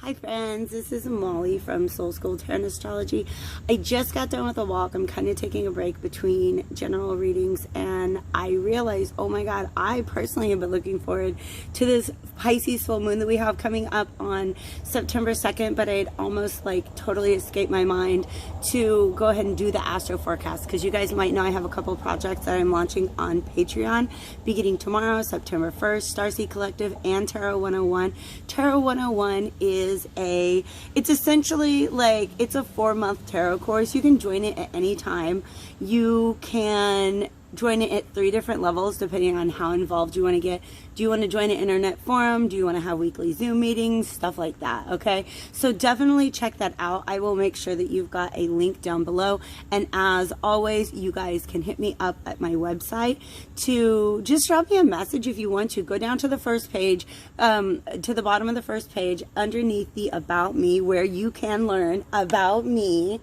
Hi friends, this is Molly from Soul School Tarot and Astrology. I just got done with a walk. I'm kind of taking a break between general readings, and I realized, oh my god, I personally have been looking forward to this Pisces full moon that we have coming up on September 2nd, but I'd almost like totally escaped my mind to go ahead and do the AstroForecast, because you guys might know I have a couple projects that I'm launching on Patreon beginning tomorrow, September 1st, Starseed Collective and Tarot 101. Tarot 101 is it's essentially like, it's a 4-month tarot course. You can join it at any time. You can join it at 3 different levels depending on how involved you want to get. Do you want to join an internet forum? Do you want to have weekly Zoom meetings? Stuff like that, okay? So definitely check that out. I will make sure that you've got a link down below. And as always, you guys can hit me up at my website to just drop me a message if you want to. Go down to the first page, to the bottom of the first page, underneath the About Me, where you can learn about me.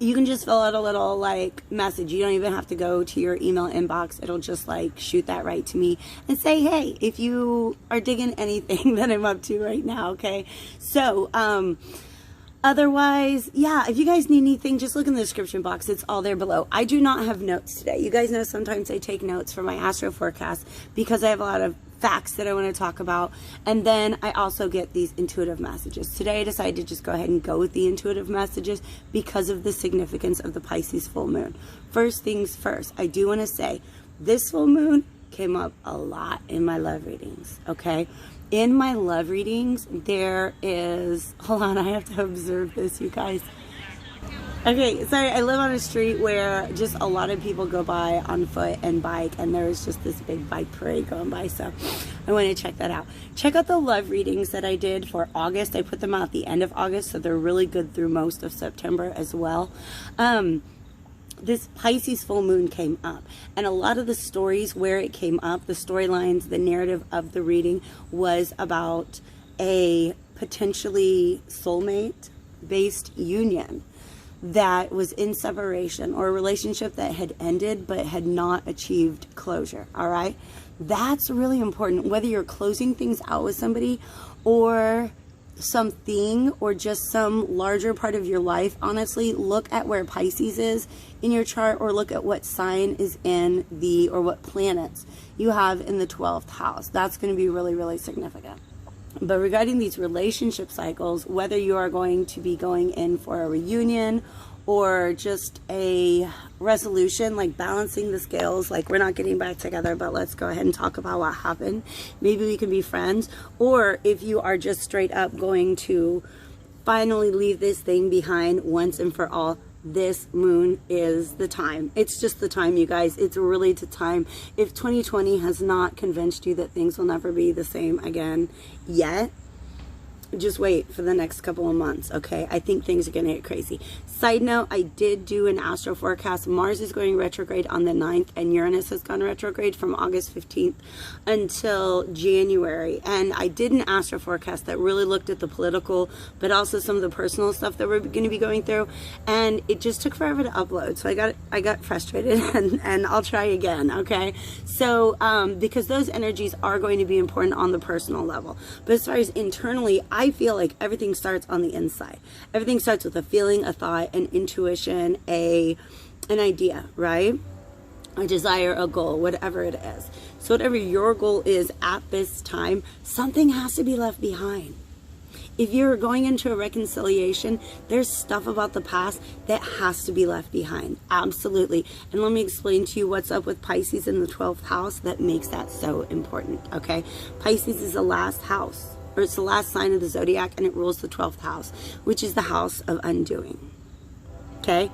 You can just fill out a little like message. You don't even have to go to your email inbox. It'll just like shoot that right to me and say, hey, if you are digging anything that I'm up to right now, okay? So, otherwise, yeah, if you guys need anything, just look in the description box. It's all there below. I do not have notes today. You guys know sometimes I take notes for my Astro Forecast because I have a lot of facts that I want to talk about, and then I also get these intuitive messages. Today I decided to just go ahead and go with the intuitive messages because of the significance of the Pisces full moon. First things first, I do want to say this full moon came up a lot in my love readings, okay? In my love readings, there is, hold on, I have to observe this, you guys. Okay, sorry, I live on a street where just a lot of people go by on foot and bike, and there's just this big bike parade going by, so I want to check that out. Check out the love readings that I did for August. I put them out at the end of August, so they're really good through most of September as well. This Pisces full moon came up, and a lot of the stories where it came up, the storylines, the narrative of the reading was about a potentially soulmate-based union that was in separation, or a relationship that had ended but had not achieved closure. All right, that's really important. Whether you're closing things out with somebody or something, or just some larger part of your life, honestly, look at where Pisces is in your chart, or look at what sign is in the, or what planets you have in the 12th house. That's going to be really, really significant. But regarding these relationship cycles, whether you are going to be going in for a reunion or just a resolution, like balancing the scales, like we're not getting back together, but let's go ahead and talk about what happened. Maybe we can be friends. Or if you are just straight up going to finally leave this thing behind once and for all, this moon is the time. It's just the time, you guys. It's really the time. If 2020 has not convinced you that things will never be the same again yet, just wait for the next couple of months, okay? I think things are going to get crazy. Side note, I did do an Astro Forecast. Mars is going retrograde on the 9th, and Uranus has gone retrograde from August 15th until January. And I did an Astro Forecast that really looked at the political, but also some of the personal stuff that we're going to be going through. And it just took forever to upload. So I got frustrated, and I'll try again, okay? So, because those energies are going to be important on the personal level. But as far as internally, I feel like everything starts on the inside. Everything starts with a feeling, a thought, an intuition, an idea, right? A desire, a goal, whatever it is. So whatever your goal is at this time, something has to be left behind. If you're going into a reconciliation, there's stuff about the past that has to be left behind. Absolutely. And let me explain to you what's up with Pisces in the 12th house that makes that so important, okay? Pisces is the last house, or it's the last sign of the zodiac, and it rules the 12th house, which is the house of undoing. Okay?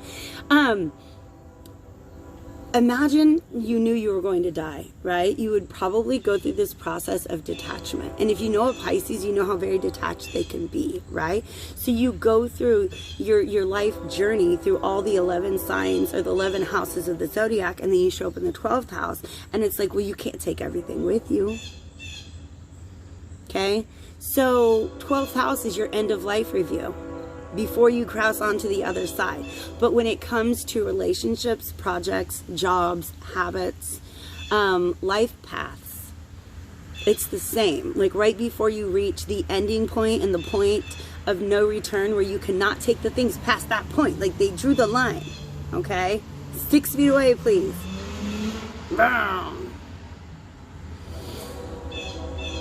Imagine you knew you were going to die, right? You would probably go through this process of detachment. And if you know a Pisces, you know how very detached they can be, right? So you go through your life journey through all the 11 signs, or the 11 houses of the zodiac, and then you show up in the 12th house, and it's like, well, you can't take everything with you. Okay? So 12th house is your end of life review before you cross onto the other side. But when it comes to relationships, projects, jobs, habits, life paths, It's the same. Like right before you reach the ending point and the point of no return where you cannot take the things past that point. Like they drew the line. Okay? 6 feet away, please. Boom.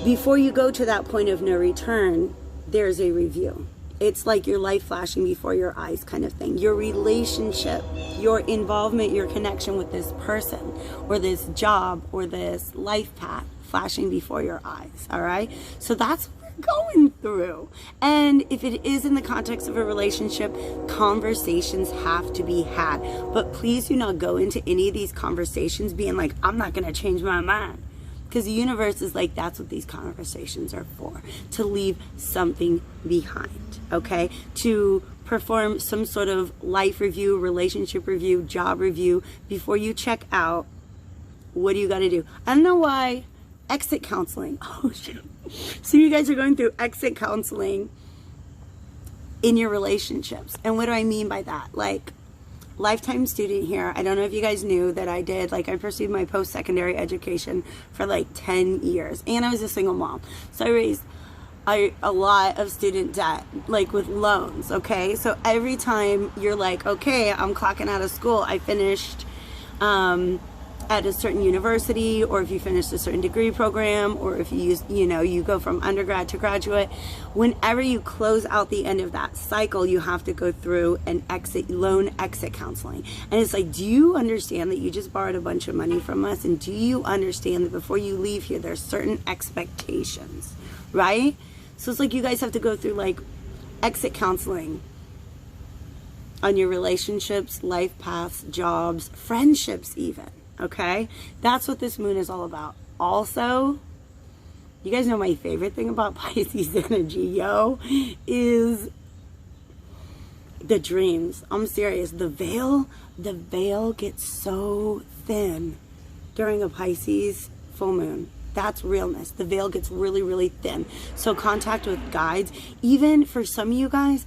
Before you go to that point of no return, there's a review. It's like your life flashing before your eyes kind of thing. Your relationship, your involvement, your connection with this person or this job or this life path flashing before your eyes, all right? So that's what we're going through. And if it is in the context of a relationship, conversations have to be had. But please do not go into any of these conversations being like, I'm not going to change my mind. Because the universe is like, that's what these conversations are for. To leave something behind, okay? To perform some sort of life review, relationship review, job review. Before you check out, what do you got to do? I don't know why. Exit counseling. Oh, shit. So you guys are going through exit counseling in your relationships. And what do I mean by that? Like, lifetime student here. I don't know if you guys knew that I pursued my post-secondary education for like 10 years. And I was a single mom. So I raised a lot of student debt, like with loans, okay? So every time you're like, okay, I'm clocking out of school, I finished at a certain university, or if you finished a certain degree program, or if you go from undergrad to graduate, whenever you close out the end of that cycle, you have to go through an loan exit counseling. And it's like, do you understand that you just borrowed a bunch of money from us? And do you understand that before you leave here, there's certain expectations, right? So it's like you guys have to go through like exit counseling on your relationships, life paths, jobs, friendships even. Okay, that's what this moon is all about. Also, you guys know my favorite thing about Pisces energy, is the dreams. I'm serious. The veil gets so thin during a Pisces full moon. That's realness. The veil gets really, really thin. So contact with guides, even for some of you guys,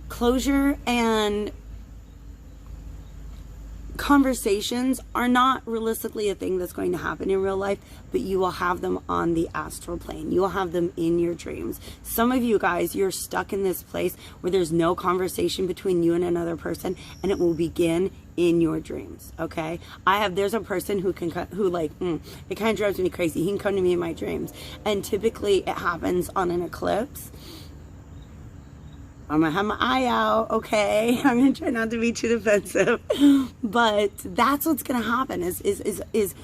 closure and conversations are not realistically a thing that's going to happen in real life, but you will have them on the astral plane. You will have them in your dreams. Some of you guys, you're stuck in this place where there's no conversation between you and another person, and it will begin in your dreams. Okay, there's a person who it kind of drives me crazy. He can come to me in my dreams, and typically it happens on an eclipse. I'm gonna have my eye out, okay? I'm gonna try not to be too defensive, but that's what's gonna happen. Is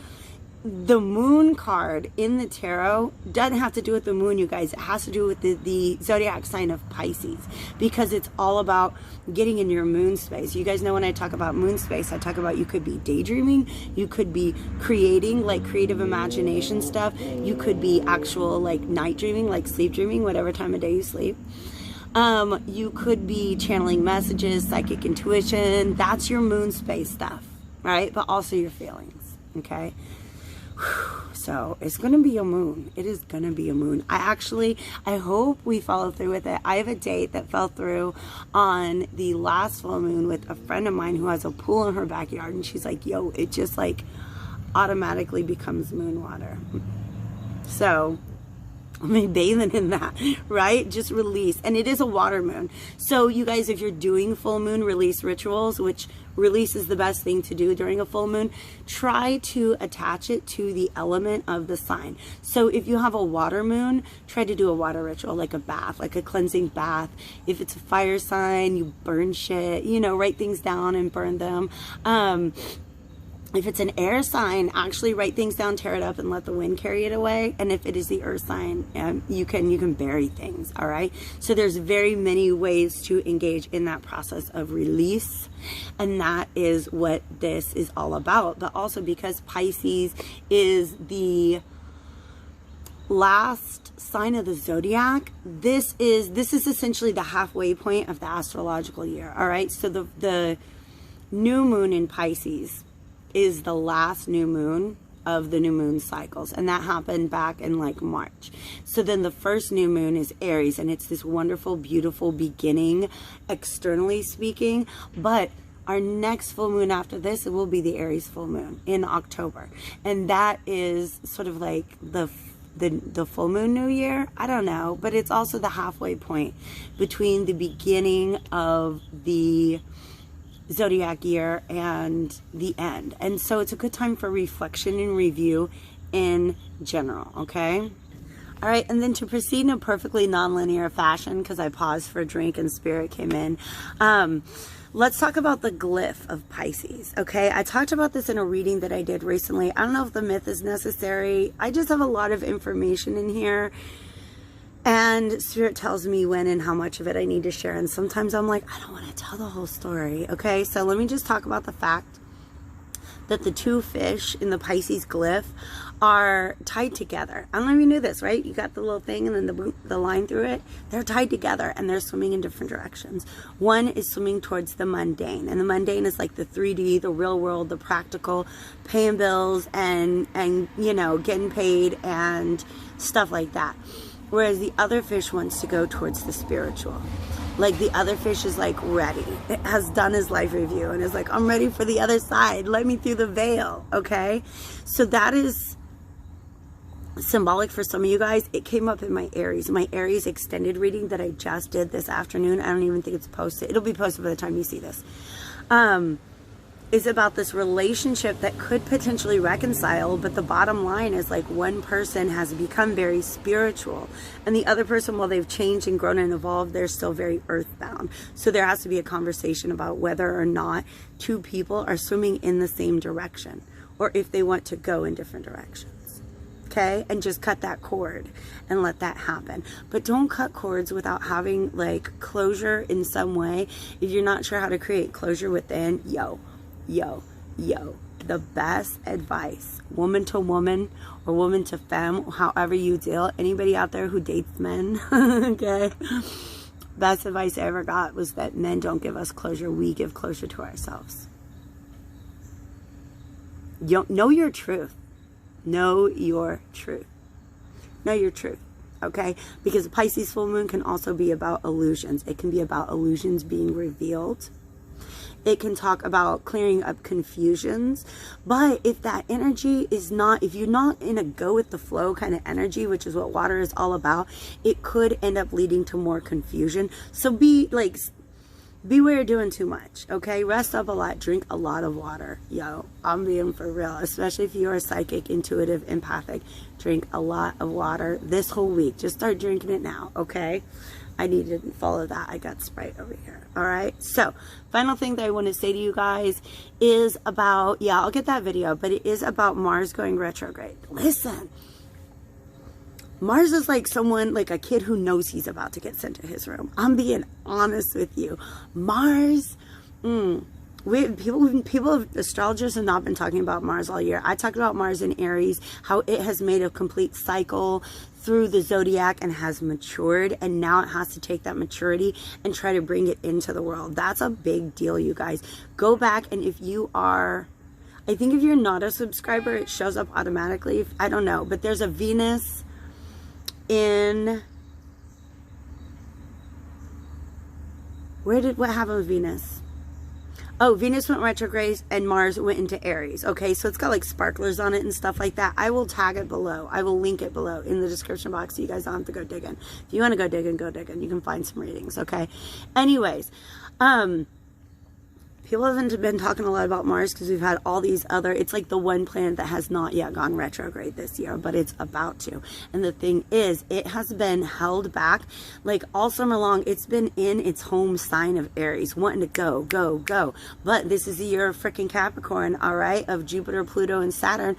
the moon card in the tarot doesn't have to do with the moon, you guys. It has to do with the zodiac sign of Pisces, because it's all about getting in your moon space. You guys know when I talk about moon space, I talk about you could be daydreaming, you could be creating, like creative imagination stuff, you could be actual like night dreaming, like sleep dreaming, whatever time of day you sleep. You could be channeling messages, psychic intuition. That's your moon space stuff, right? But also your feelings, okay? So it's going to be a moon. It is going to be a moon. I hope we follow through with it. I have a date that fell through on the last full moon with a friend of mine who has a pool in her backyard. And she's like, yo, it just like automatically becomes moon water. So I mean, bathing in that, right? Just release. And it is a water moon. So you guys, if you're doing full moon release rituals, which release is the best thing to do during a full moon, try to attach it to the element of the sign. So if you have a water moon, try to do a water ritual, like a bath, like a cleansing bath. If it's a fire sign, you burn shit, write things down and burn them. If it's an air sign, actually write things down, tear it up, and let the wind carry it away. And if it is the earth sign, you can bury things, all right? So there's very many ways to engage in that process of release, and that is what this is all about. But also because Pisces is the last sign of the zodiac, this is essentially the halfway point of the astrological year, all right? So the new moon in Pisces is the last new moon of the new moon cycles, and that happened back in like March. So then the first new moon is Aries, and it's this wonderful, beautiful beginning, externally speaking. But our next full moon after this, it will be the Aries full moon in October, and that is sort of like the the full moon new year. I don't know, but it's also the halfway point between the beginning of the zodiac year and the end. And so it's a good time for reflection and review in general, okay? All right, and then to proceed in a perfectly non-linear fashion, because I paused for a drink and spirit came in, let's talk about the glyph of Pisces, okay? I talked about this in a reading that I did recently. I don't know if the myth is necessary. I just have a lot of information in here, and spirit tells me when and how much of it I need to share. And sometimes I'm like, I don't want to tell the whole story, okay? So let me just talk about the fact that the two fish in the Pisces glyph are tied together. I don't know if you knew this, right? You got the little thing and then the line through it. They're tied together and they're swimming in different directions. One is swimming towards the mundane, and the mundane is like the 3D, the real world, the practical, paying bills and you know, getting paid and stuff like that. Whereas the other fish wants to go towards the spiritual. Like the other fish is like ready. It has done his life review and is like, I'm ready for the other side. Let me through the veil, okay? So that is symbolic for some of you guys. It came up in my Aries extended reading that I just did this afternoon. I don't even think it's posted. It'll be posted by the time you see this. Is about this relationship that could potentially reconcile, but the bottom line is like one person has become very spiritual and the other person, while they've changed and grown and evolved, they're still very earthbound. So there has to be a conversation about whether or not two people are swimming in the same direction or if they want to go in different directions. Okay, and just cut that cord and let that happen. But don't cut cords without having like closure in some way. If you're not sure how to create closure within, yo, the best advice, woman to woman or woman to femme, however you deal, anybody out there who dates men, okay, best advice I ever got was that men don't give us closure, we give closure to ourselves. Know your truth. Know your truth. Know your truth, okay? Because Pisces full moon can also be about illusions. It can be about illusions being revealed. It can talk about clearing up confusions. But if that energy is not, if you're not in a go with the flow kind of energy, which is what water is all about, it could end up leading to more confusion. So beware doing too much, okay? Rest up a lot, drink a lot of water. Yo, I'm being for real, especially if you're a psychic, intuitive, empathic. Drink a lot of water this whole week. Just start drinking it now, okay? I need to follow that. I got Sprite over here. All right. So final thing that I want to say to you guys is about, yeah, I'll get that video, but it is about Mars going retrograde. Listen, Mars is like someone, like a kid who knows he's about to get sent to his room. I'm being honest with you. Mars, people, astrologers have not been talking about Mars all year. I talked about Mars in Aries, how it has made a complete cycle through the zodiac and has matured, and now it has to take that maturity and try to bring it into the world. That's a big deal, you guys. Go back, and if you are, I think if you're not a subscriber, it shows up automatically. I don't know, but there's a Venus in, what happened with Venus? Oh, Venus went retrograde and Mars went into Aries. Okay, so it's got like sparklers on it and stuff like that. I will tag it below. I will link it below in the description box so you guys don't have to go digging. If you want to go digging, go digging. You can find some readings, okay? Anyways, people haven't been talking a lot about Mars because we've had all these other, it's like the one planet that has not yet gone retrograde this year, but it's about to. And the thing is, it has been held back like all summer long. It's been in its home sign of Aries, wanting to go, go, go. But this is the year of freaking Capricorn, all right, of Jupiter, Pluto, and Saturn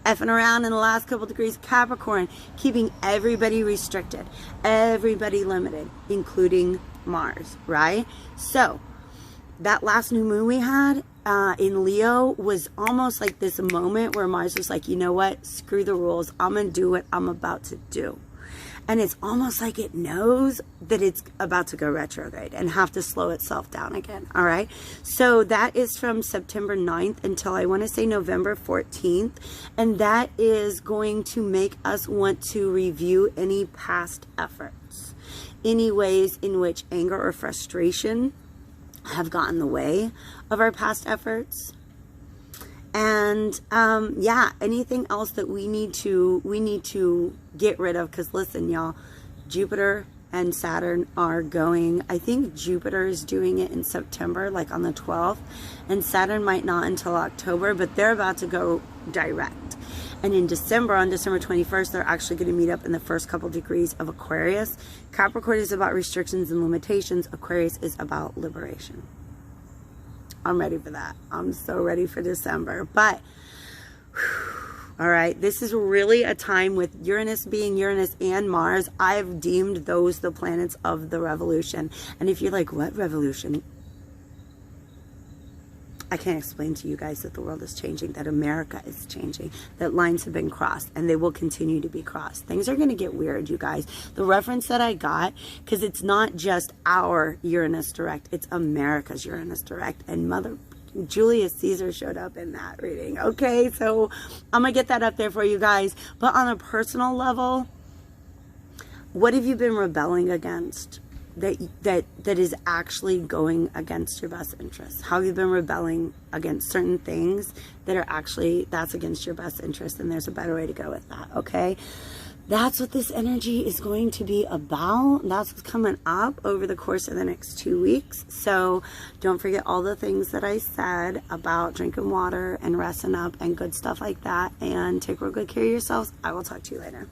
effing around in the last couple degrees of Capricorn, keeping everybody restricted, everybody limited, including Mars, right? So that last new moon we had in Leo was almost like this moment where Mars was like, you know what? Screw the rules. I'm going to do what I'm about to do. And it's almost like it knows that it's about to go retrograde and have to slow itself down again. All right. So that is from September 9th until I want to say November 14th. And that is going to make us want to review any past efforts, any ways in which anger or frustration have gotten in the way of our past efforts, And yeah, anything else that we need to get rid of, because listen, y'all, Jupiter and Saturn are going, I think Jupiter is doing it in September, like on the 12th, and Saturn might not until October, but they're about to go direct. And in December, on December 21st, they're actually going to meet up in the first couple degrees of Aquarius. Capricorn is about restrictions and limitations. Aquarius is about liberation. I'm ready for that. I'm so ready for December. But, all right, this is really a time with Uranus being Uranus and Mars. I've deemed those the planets of the revolution. And if you're like, what revolution? I can't explain to you guys that the world is changing, that America is changing, that lines have been crossed, and they will continue to be crossed. Things are going to get weird, you guys. The reference that I got, because it's not just our Uranus direct, it's America's Uranus direct, and Mother Julius Caesar showed up in that reading. Okay, so I'm going to get that up there for you guys. But on a personal level, what have you been rebelling against? That is actually going against your best interests? How have you been rebelling against certain things that are actually, that's against your best interest, and there's a better way to go with that, okay? That's what this energy is going to be about. That's what's coming up over the course of the next 2 weeks. So don't forget all the things that I said about drinking water and resting up and good stuff like that, and take real good care of yourselves. I will talk to you later.